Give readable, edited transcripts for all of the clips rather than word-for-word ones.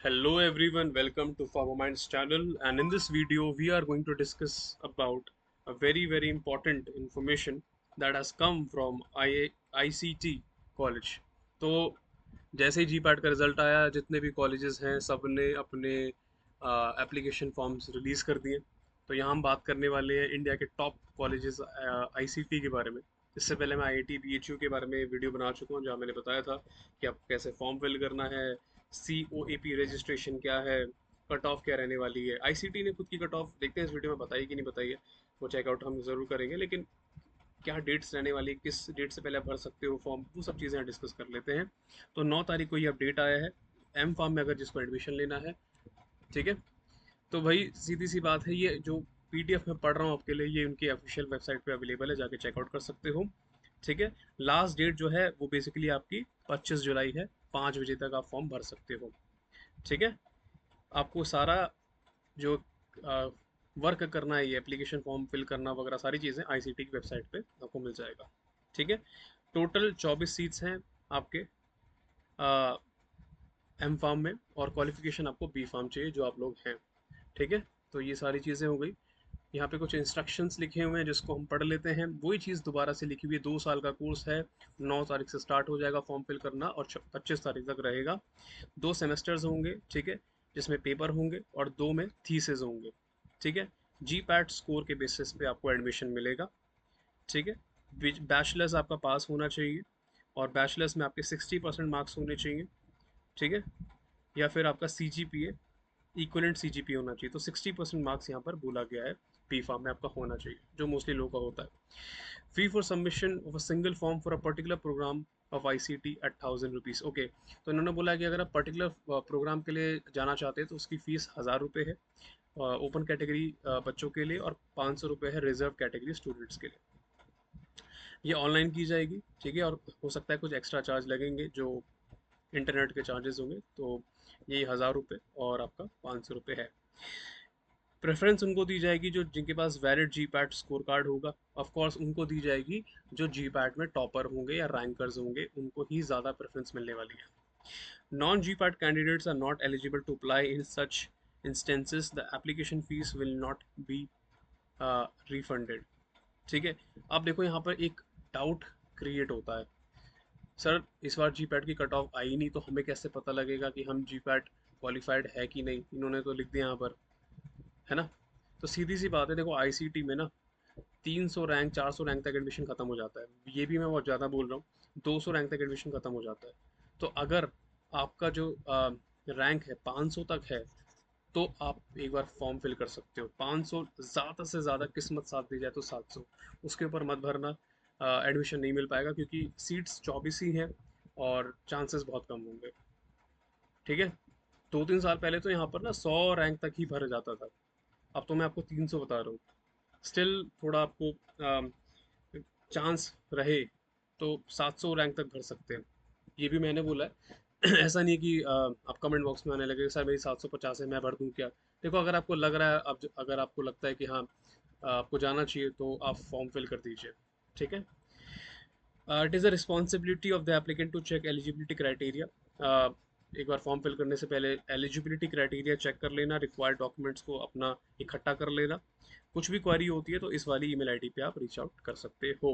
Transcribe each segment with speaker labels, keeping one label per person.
Speaker 1: Hello everyone, welcome to Farmer Minds channel, and in this video we are going to discuss about a very important information that has come from ICT college. तो जैसे ही जी PAT का result आया, जितने भी colleges हैं सब ने अपने एप्लीकेशन फॉर्म्स रिलीज़ कर दिए। तो यहाँ हम बात करने वाले हैं इंडिया के टॉप कॉलेजेस आईसीटी के बारे में। इससे पहले मैं आईआईटी बीएचयू के बारे में वीडियो बना चुका हूँ, जहाँ मैंने बताया था कि आपको कैसे फॉर्म फिल करना है, सी ओ ए पी रजिस्ट्रेशन क्या है, कट ऑफ क्या रहने वाली है। आईसीटी ने खुद की कट ऑफ देखते हैं इस वीडियो में बताई कि नहीं बताई है, वो चेकआउट हम ज़रूर करेंगे। लेकिन क्या डेट्स रहने वाली है, किस डेट से पहले आप भर सकते हो फॉर्म, वो सब चीज़ें डिस्कस कर लेते हैं। तो 9 तारीख को ये अपडेट आया है एम फॉर्म में, अगर जिसको एडमिशन लेना है। ठीक है, तो भाई सीधी सी बात है, ये जो पीडीएफ में पढ़ रहा हूँ आपके लिए, ये उनकी ऑफिशियल वेबसाइट पे अवेलेबल है, जाके चेकआउट कर सकते हो। ठीक है, लास्ट डेट जो है वो बेसिकली आपकी 25 जुलाई है, 5 बजे तक आप फॉर्म भर सकते हो। ठीक है, आपको सारा जो वर्क करना है, ये एप्लीकेशन फॉर्म फिल करना वगैरह सारी चीज़ें आईसीटी की वेबसाइट पे आपको मिल जाएगा। ठीक है, टोटल 24 सीट्स हैं आपके एम फार्म में, और क्वालिफिकेशन आपको बी फार्म चाहिए जो आप लोग हैं। ठीक है, तो ये सारी चीज़ें हो गई। यहाँ पे कुछ इंस्ट्रक्शंस लिखे हुए हैं जिसको हम पढ़ लेते हैं। वही चीज़ दोबारा से लिखी हुई है, 2 साल का कोर्स है। 9 तारीख से स्टार्ट हो जाएगा फॉर्म फिल करना और 25 तारीख तक रहेगा। 2 सेमेस्टर्स होंगे, ठीक है, जिसमें पेपर होंगे और 2 में थीसिस होंगे। ठीक है, जी पैट स्कोर के बेसिस पे आपको एडमिशन मिलेगा। ठीक है, बैचलर्स आपका पास होना चाहिए, और बैचलर्स में आपके 60% मार्क्स होने चाहिए। ठीक है, या फिर आपका C G P A equivalent C G P होना चाहिए। तो 60% मार्क्स यहाँ पर बोला गया है, पी फार्म में आपका होना चाहिए, जो मोस्टली लोगों का होता है। Fee for submission of a single form for a particular programme of ICT at 1000 rupees. Okay, तो इन्होंने बोला कि अगर आप पर्टिकुलर प्रोग्राम के लिए जाना चाहते हैं तो उसकी फ़ीस 1000 रुपये है ओपन कैटेगरी बच्चों के लिए, और 500 रुपये है रिजर्व कैटेगरी स्टूडेंट्स के लिए। ये ऑनलाइन की जाएगी। ठीक है, और हो सकता है कुछ एक्स्ट्रा चार्ज लगेंगे जो इंटरनेट के चार्जेस होंगे। तो ये 1000 रुपये और आपका 500 रुपये है। प्रेफरेंस उनको दी जाएगी जो जिनके पास valid G PAT score card होगा। ऑफ कोर्स उनको दी जाएगी जो जी पैट में टॉपर होंगे या रैंकर्स होंगे, उनको ही ज़्यादा प्रेफरेंस मिलने वाली है। Non G PAT candidates are not eligible to apply in such instances, the application fees will not be refunded. ठीक है, अब देखो यहाँ पर एक डाउट क्रिएट होता है, सर इस बार जी पैट की कट ऑफ आई नहीं, तो हमें कैसे पता लगेगा कि हम जी पैट क्वालिफाइड है कि नहीं, इन्होंने तो लिख दिया यहाँ पर, है ना। तो सीधी सी बात है, देखो आईसीटी में ना 300 रैंक 400 रैंक तक एडमिशन खत्म हो जाता है। ये भी मैं बहुत ज़्यादा बोल रहा हूँ, 200 रैंक तक एडमिशन खत्म हो जाता है। तो अगर आपका जो रैंक है 500 तक है, तो आप एक बार फॉर्म फिल कर सकते हो। 500, ज़्यादा से ज़्यादा किस्मत साथ दी जाए तो 700, उसके ऊपर मत भरना। एडमिशन नहीं मिल पाएगा क्योंकि सीट्स 24 ही हैं और चांसेस बहुत कम होंगे। ठीक है, 2-3 साल पहले तो यहाँ पर ना 100 रैंक तक ही भरा जाता था, अब तो मैं आपको 300 बता रहा हूँ। स्टिल थोड़ा आपको चांस रहे तो 700 रैंक तक भर सकते हैं, ये भी मैंने बोला है। ऐसा नहीं है कि आप कमेंट बॉक्स में आने लगे सर मेरी 750 है मैं भर दूं क्या। देखो, अगर आपको लग रहा है, अब अगर आपको लगता है कि हाँ आपको जाना चाहिए, तो आप फॉर्म फिल कर दीजिए। ठीक है, it is a responsibility of the applicant to check eligibility criteria. एक बार फॉर्म फिल करने से पहले एलिजिबिलिटी क्राइटेरिया चेक कर लेना, रिक्वायर्ड डॉक्यूमेंट्स को अपना इकट्ठा कर लेना। कुछ भी क्वेरी होती है तो इस वाली ईमेल आईडी पे आप रीच आउट कर सकते हो।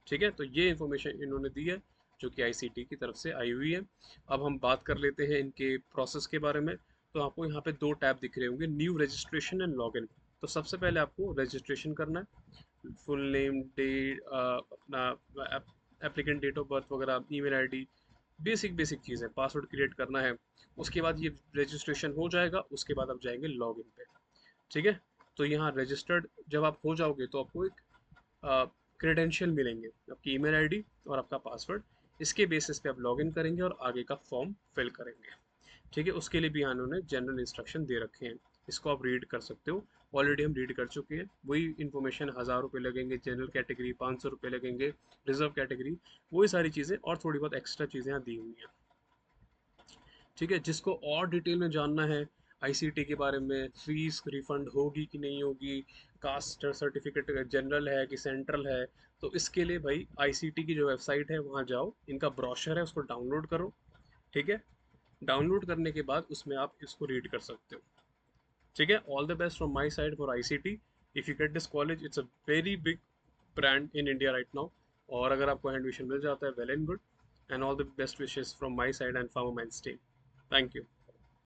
Speaker 1: ठीक है, तो ये इन्फॉर्मेशन इन्होंने दी है जो कि आईसीटी की तरफ से आई हुई है। अब हम बात कर लेते हैं इनके प्रोसेस के बारे में। तो आपको यहाँ पे 2 टैब दिख रहे होंगे, न्यू रजिस्ट्रेशन एंड लॉगिन। तो सबसे पहले आपको रजिस्ट्रेशन करना है, फुल नेम, डेट, अपना एप्लीकेंट डेट ऑफ बर्थ वगैरह, ईमेल आईडी, बेसिक बेसिक चीज़ है, पासवर्ड क्रिएट करना है। उसके बाद ये रजिस्ट्रेशन हो जाएगा, उसके बाद आप जाएंगे लॉगिन पे। ठीक है, तो यहाँ रजिस्टर्ड जब आप हो जाओगे तो आपको एक क्रेडेंशियल मिलेंगे, आपकी ईमेल आईडी और आपका पासवर्ड। इसके बेसिस पे आप लॉगिन करेंगे और आगे का फॉर्म फिल करेंगे। ठीक है, उसके लिए भी यहाँ इन्होंने जनरल इंस्ट्रक्शन दे रखे हैं, इसको आप रीड कर सकते हो। ऑलरेडी हम रीड कर चुके हैं। वही इन्फॉर्मेशन, 1000 रुपये लगेंगे जनरल कैटेगरी, 500 रुपये लगेंगे रिजर्व कैटेगरी, वही सारी चीज़ें और थोड़ी बहुत एक्स्ट्रा चीज़ें यहाँ दी हुई हैं। ठीक है, जिसको और डिटेल में जानना है आईसीटी के बारे में, फीस रिफंड होगी कि नहीं होगी, कास्ट सर्टिफिकेट जनरल है कि सेंट्रल है, तो इसके लिए भाई आईसीटी की जो वेबसाइट है वहाँ जाओ, इनका ब्रोशर है उसको डाउनलोड करो। ठीक है, डाउनलोड करने के बाद उसमें आप इसको रीड कर सकते हो। ठीक है, all the best from my side for ICT। If you get this college, it's a very big brand in India right now. और अगर आपको एडमिशन मिल जाता है, well and good, and all the best wishes from my side and from my team. Thank you.